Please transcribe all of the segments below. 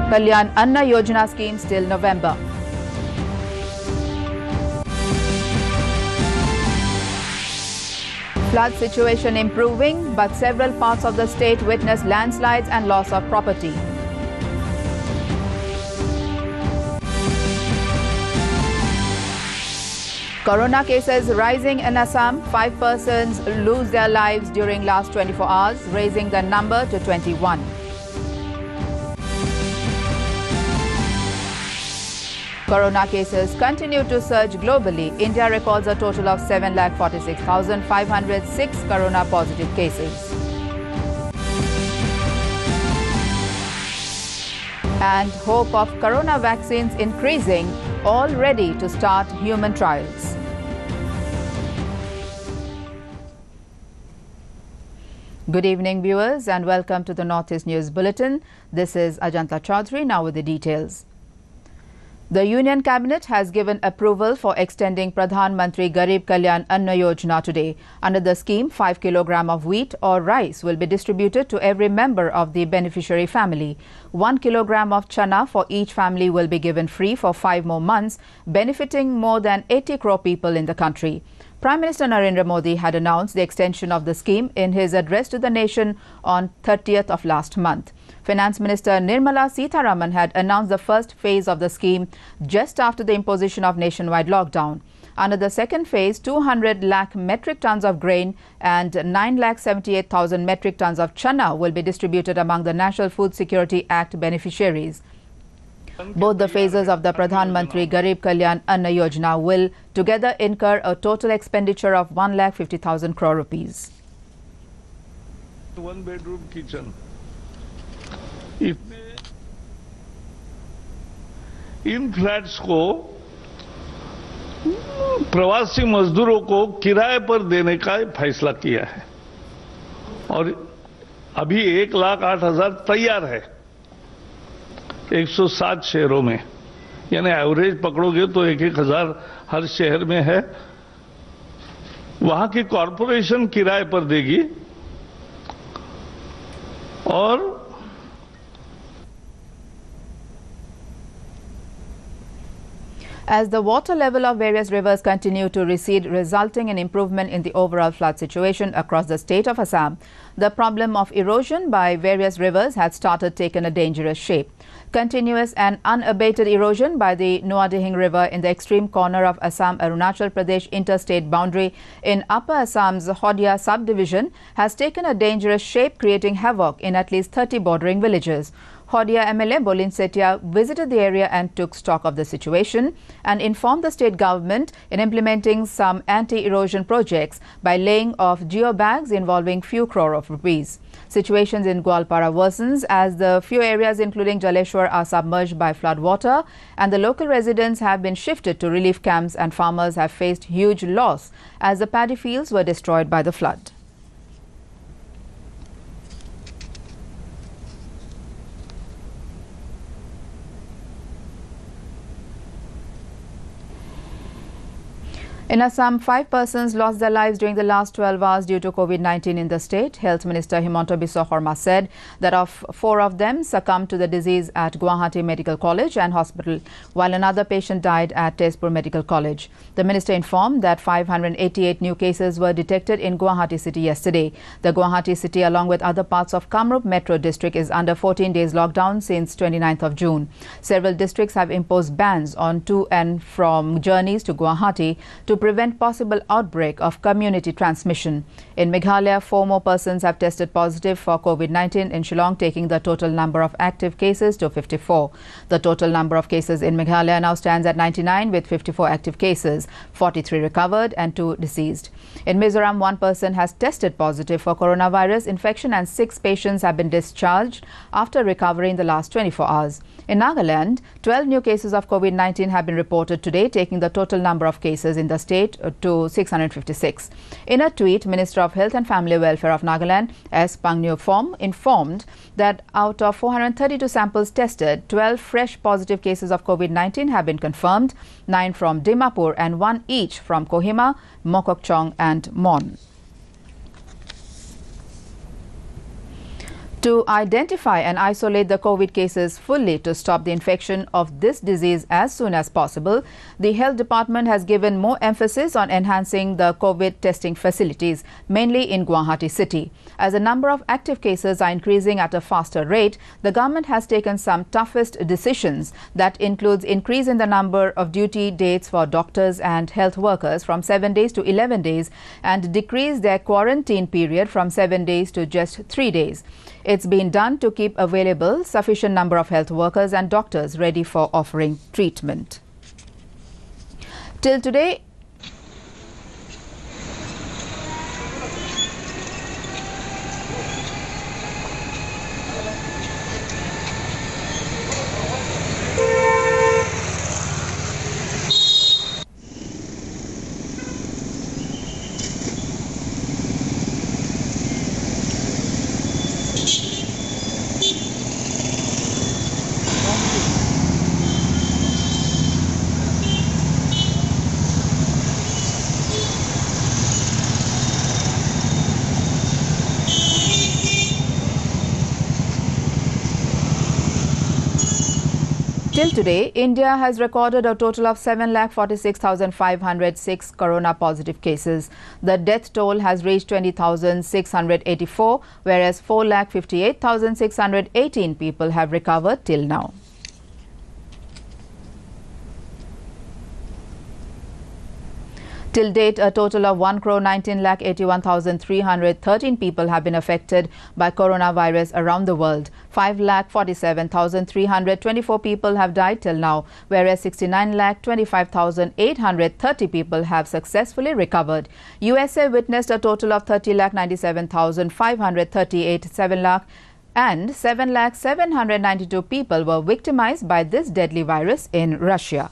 Kalyan Anna Yojana scheme till November. Flood situation improving, but several parts of the state witness landslides and loss of property. Corona cases rising in Assam. 5 persons lose their lives during last 24 hours, raising the number to 21. Corona cases continue to surge globally. India records a total of 7,46,506 corona positive cases. And hope of corona vaccines increasing, all ready to start human trials. Good evening, viewers, and welcome to the Northeast News Bulletin. This is Ajanta Chaudhary, now with the details. The Union Cabinet has given approval for extending Pradhan Mantri Garib Kalyan Anna Yojana today. Under the scheme, 5 kg of wheat or rice will be distributed to every member of the beneficiary family. 1 kg of chana for each family will be given free for 5 more months, benefiting more than 80 crore people in the country. Prime Minister Narendra Modi had announced the extension of the scheme in his address to the nation on 30th of last month. Finance Minister Nirmala Sitharaman had announced the first phase of the scheme just after the imposition of nationwide lockdown. Under the second phase, 200 lakh metric tons of grain and 9,78,000 metric tons of chana will be distributed among the National Food Security Act beneficiaries. Both the phases of the Pradhan Mantri Garib Kalyan Anna Yojana will together incur a total expenditure of 1,50,000 crore rupees. 1 bedroom kitchen. In flats को प्रवासी मजदूरों को किराए पर देने का फैसला किया है और अभी 1,08,000 तैयार है 107 शहरों में, यानी एवरेज पकड़ोगे तो 1,000 हर शहर में है। वहां की कॉरपोरेशन किराए पर देगी और As the water level of various rivers continue to recede, resulting in improvement in the overall flood situation across the state of Assam, the problem of erosion by various rivers had started taking a dangerous shape. Continuous and unabated erosion by the Nuadihing River in the extreme corner of Assam-Arunachal Pradesh interstate boundary in Upper Assam's Hodia subdivision has taken a dangerous shape, creating havoc in at least 30 bordering villages. Hodia MLA Bolin Setia visited the area and took stock of the situation and informed the state government in implementing some anti-erosion projects by laying off geobags involving few crore of rupees. Situations in Gwalpara worsens as the few areas including Jaleshwar are submerged by flood water, and the local residents have been shifted to relief camps and farmers have faced huge loss as the paddy fields were destroyed by the flood. In Assam, 5 persons lost their lives during the last 12 hours due to COVID-19 in the state. Health Minister Himanta Biswa Sarma said that 4 of them succumbed to the disease at Guwahati Medical College and Hospital, while another patient died at Tezpur Medical College. The minister informed that 588 new cases were detected in Guwahati city yesterday. The Guwahati city, along with other parts of Kamrup Metro district, is under 14 days lockdown since 29th of June. Several districts have imposed bans on to and from journeys to Guwahati to prevent possible outbreak of community transmission. In Meghalaya, 4 more persons have tested positive for COVID-19 in Shillong, taking the total number of active cases to 54. The total number of cases in Meghalaya now stands at 99 with 54 active cases, 43 recovered and 2 deceased. In Mizoram, 1 person has tested positive for coronavirus infection and 6 patients have been discharged after recovery in the last 24 hours. In Nagaland, 12 new cases of COVID-19 have been reported today, taking the total number of cases in the state to 656. In a tweet, Minister of Health and Family Welfare of Nagaland, S. Pangnew Phom, informed that out of 432 samples tested, 12 fresh positive cases of COVID-19 have been confirmed, 9 from Dimapur and 1 each from Kohima, Mokokchung and Mon. To identify and isolate the COVID cases fully to stop the infection of this disease as soon as possible, the Health Department has given more emphasis on enhancing the COVID testing facilities, mainly in Guwahati city. As the number of active cases are increasing at a faster rate, the government has taken some toughest decisions that includes increase in the number of duty dates for doctors and health workers from 7 days to 11 days and decrease their quarantine period from 7 days to just 3 days. It's been done to keep available sufficient number of health workers and doctors ready for offering treatment. Till today, India has recorded a total of 7,46,506 corona positive cases. The death toll has reached 20,684, whereas 4,58,618 people have recovered till now. Till date, a total of 1,19,81,313 people have been affected by coronavirus around the world. 5,47,324 people have died till now, whereas 69,25,830 people have successfully recovered. USA witnessed a total of 30,97,538, 7,792 people were victimized by this deadly virus in Russia.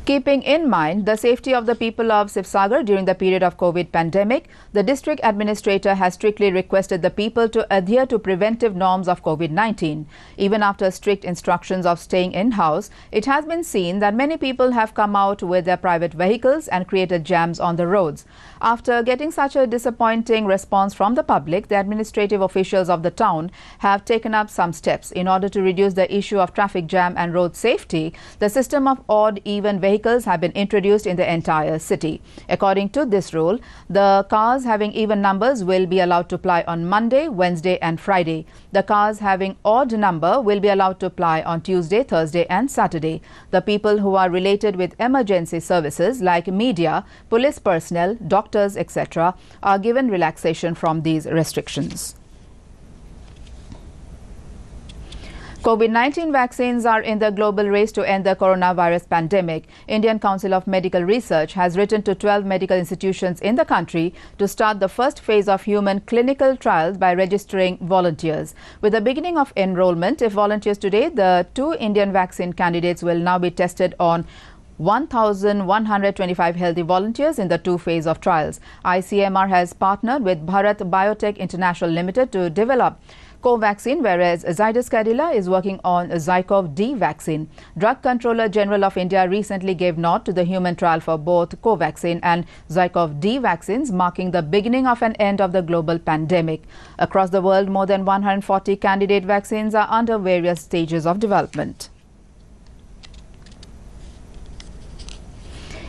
Keeping in mind the safety of the people of Sivsagar during the period of COVID pandemic, the district administrator has strictly requested the people to adhere to preventive norms of COVID-19. Even after strict instructions of staying in-house, it has been seen that many people have come out with their private vehicles and created jams on the roads. After getting such a disappointing response from the public, the administrative officials of the town have taken up some steps in order to reduce the issue of traffic jam and road safety. The system of odd-even vehicles have been introduced in the entire city. According to this rule, the cars having even numbers will be allowed to ply on Monday, Wednesday and Friday. The cars having odd number will be allowed to ply on Tuesday, Thursday and Saturday. The people who are related with emergency services like media, police personnel, doctors, etc. are given relaxation from these restrictions. COVID-19 vaccines are in the global race to end the coronavirus pandemic. Indian Council of Medical Research has written to 12 medical institutions in the country to start the first phase of human clinical trials by registering volunteers. With the beginning of enrollment, if volunteers today, the 2 Indian vaccine candidates will now be tested on 1,125 healthy volunteers in the 2 phases of trials. ICMR has partnered with Bharat Biotech International Limited to develop Covaxin, whereas Zydus Cadila is working on Zykov-D vaccine. Drug Controller General of India recently gave nod to the human trial for both Covaxin and Zykov-D vaccines, marking the beginning of an end of the global pandemic. Across the world, more than 140 candidate vaccines are under various stages of development.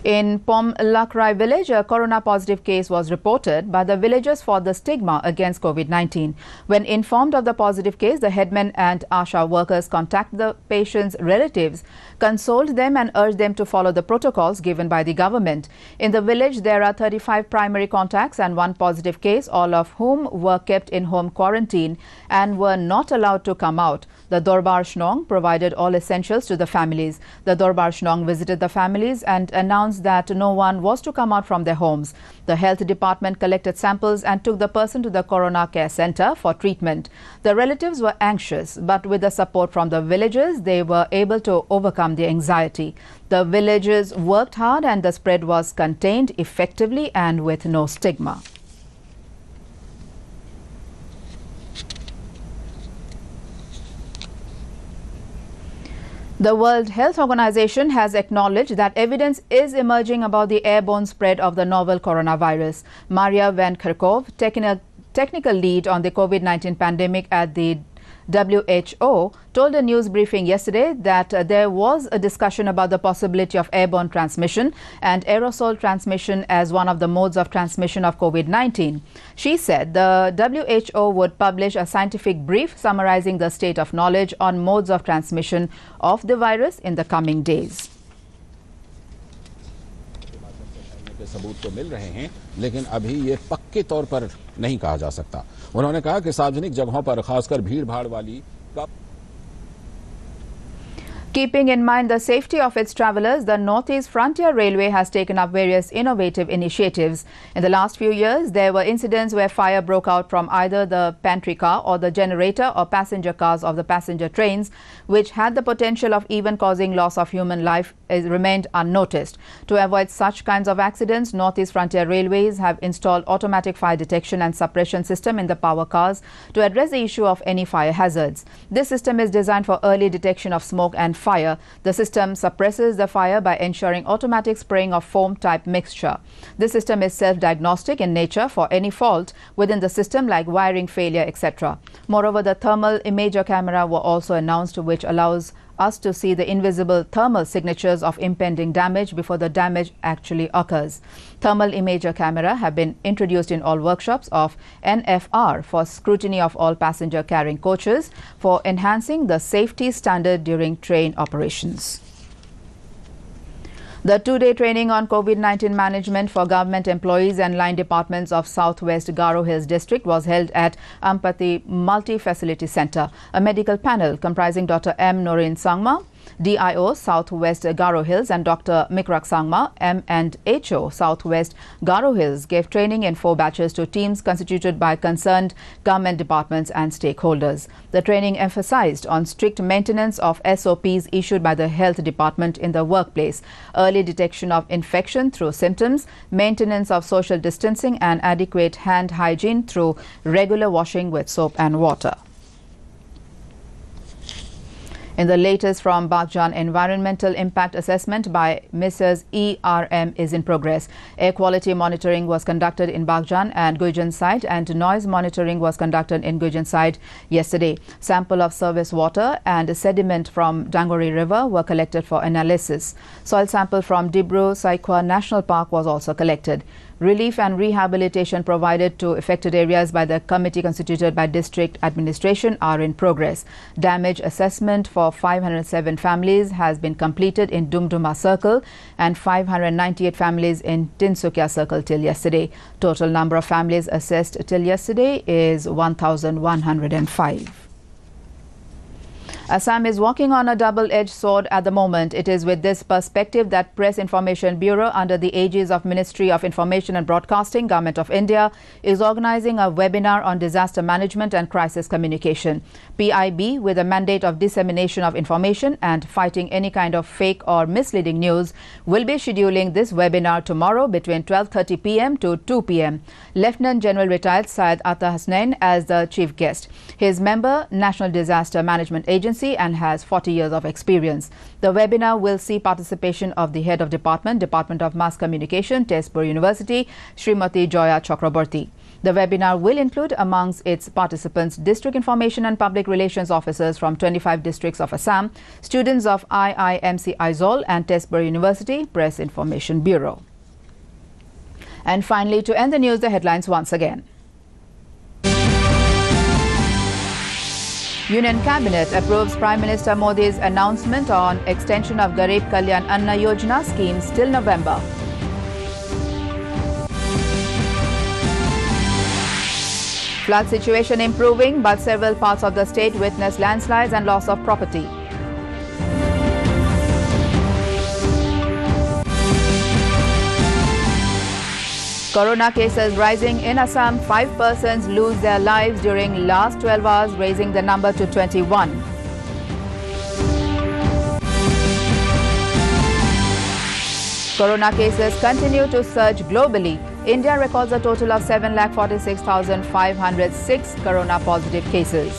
In Pomlakrai village, a corona-positive case was reported by the villagers for the stigma against COVID-19. When informed of the positive case, the headmen and ASHA workers contacted the patient's relatives, consoled them and urged them to follow the protocols given by the government. In the village, there are 35 primary contacts and 1 positive case, all of whom were kept in home quarantine and were not allowed to come out. The Dorbar Shnong provided all essentials to the families. The Dorbar Shnong visited the families and announced that no one was to come out from their homes. The health department collected samples and took the person to the Corona Care Center for treatment. The relatives were anxious, but with the support from the villagers, they were able to overcome the anxiety. The villagers worked hard and the spread was contained effectively and with no stigma. The World Health Organization has acknowledged that evidence is emerging about the airborne spread of the novel coronavirus. Maria Van Kerkhove, technical lead on the COVID-19 pandemic at the WHO, told a news briefing yesterday that there was a discussion about the possibility of airborne transmission and aerosol transmission as one of the modes of transmission of COVID-19. She said the WHO would publish a scientific brief summarizing the state of knowledge on modes of transmission of the virus in the coming days. सबूत तो मिल रहे हैं, लेकिन अभी ये पक्के तौर पर नहीं कहा जा सकता। उन्होंने कहा कि सार्वजनिक जगहों पर खासकर भीड़-भाड़ वाली Keeping in mind the safety of its travellers, the Northeast Frontier Railway has taken up various innovative initiatives. In the last few years, there were incidents where fire broke out from either the pantry car or the generator or passenger cars of the passenger trains, which had the potential of even causing loss of human life, remained unnoticed. To avoid such kinds of accidents, Northeast Frontier Railways have installed automatic fire detection and suppression system in the power cars to address the issue of any fire hazards. This system is designed for early detection of smoke and fire. The system suppresses the fire by ensuring automatic spraying of foam type mixture. This system is self-diagnostic in nature for any fault within the system like wiring failure, etc. Moreover, the thermal imager camera were also announced, which allows us to see the invisible thermal signatures of impending damage before the damage actually occurs. Thermal imager camera have been introduced in all workshops of NFR for scrutiny of all passenger carrying coaches for enhancing the safety standard during train operations. The two-day training on COVID-19 management for government employees and line departments of Southwest Garo Hills District was held at Ampati Multi-Facility Centre. A medical panel comprising Dr. M. Noreen Sangma, DIO Southwest Garo Hills, and Dr. Mikrak Sangma, M&HO Southwest Garo Hills, gave training in 4 batches to teams constituted by concerned government departments and stakeholders. The training emphasized on strict maintenance of SOPs issued by the health department in the workplace, early detection of infection through symptoms, maintenance of social distancing, and adequate hand hygiene through regular washing with soap and water. In the latest from Baghjan, environmental impact assessment by Mrs. ERM is in progress. Air quality monitoring was conducted in Baghjan and Guijan site, and noise monitoring was conducted in Guijan site yesterday. Sample of surface water and sediment from Dangori River were collected for analysis. Soil sample from Dibru Saikwa National Park was also collected. Relief and rehabilitation provided to affected areas by the committee constituted by district administration are in progress. Damage assessment for 507 families has been completed in Dumduma Circle and 598 families in Tinsukia Circle till yesterday. Total number of families assessed till yesterday is 1,105. Assam is walking on a double-edged sword at the moment. It is with this perspective that Press Information Bureau, under the aegis of Ministry of Information and Broadcasting, Government of India, is organizing a webinar on disaster management and crisis communication. PIB, with a mandate of dissemination of information and fighting any kind of fake or misleading news, will be scheduling this webinar tomorrow between 12:30 p.m. to 2 p.m. Lieutenant General Retired Syed Atta Hasnain as the chief guest. He is member National Disaster Management Agency and has 40 years of experience. The webinar will see participation of the Head of Department of Mass Communication, Tezpur University, Srimati Joya Chakraborty. The webinar will include amongst its participants District Information and Public Relations Officers from 25 districts of Assam, students of IIMC Aizawl and Tezpur University Press Information Bureau. And finally, to end the news, the headlines once again. Union Cabinet approves Prime Minister Modi's announcement on extension of Garib Kalyan Anna Yojana schemes till November. Flood situation improving, but several parts of the state witness landslides and loss of property. Corona cases rising in Assam. 5 persons lose their lives during last 12 hours, raising the number to 21. Corona cases continue to surge globally. India records a total of 7,46,506 corona positive cases.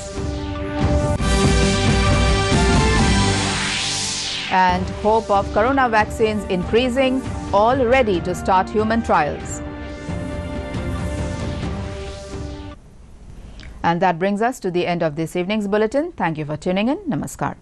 And hope of corona vaccines increasing, all ready to start human trials. And that brings us to the end of this evening's bulletin. Thank you for tuning in. Namaskar.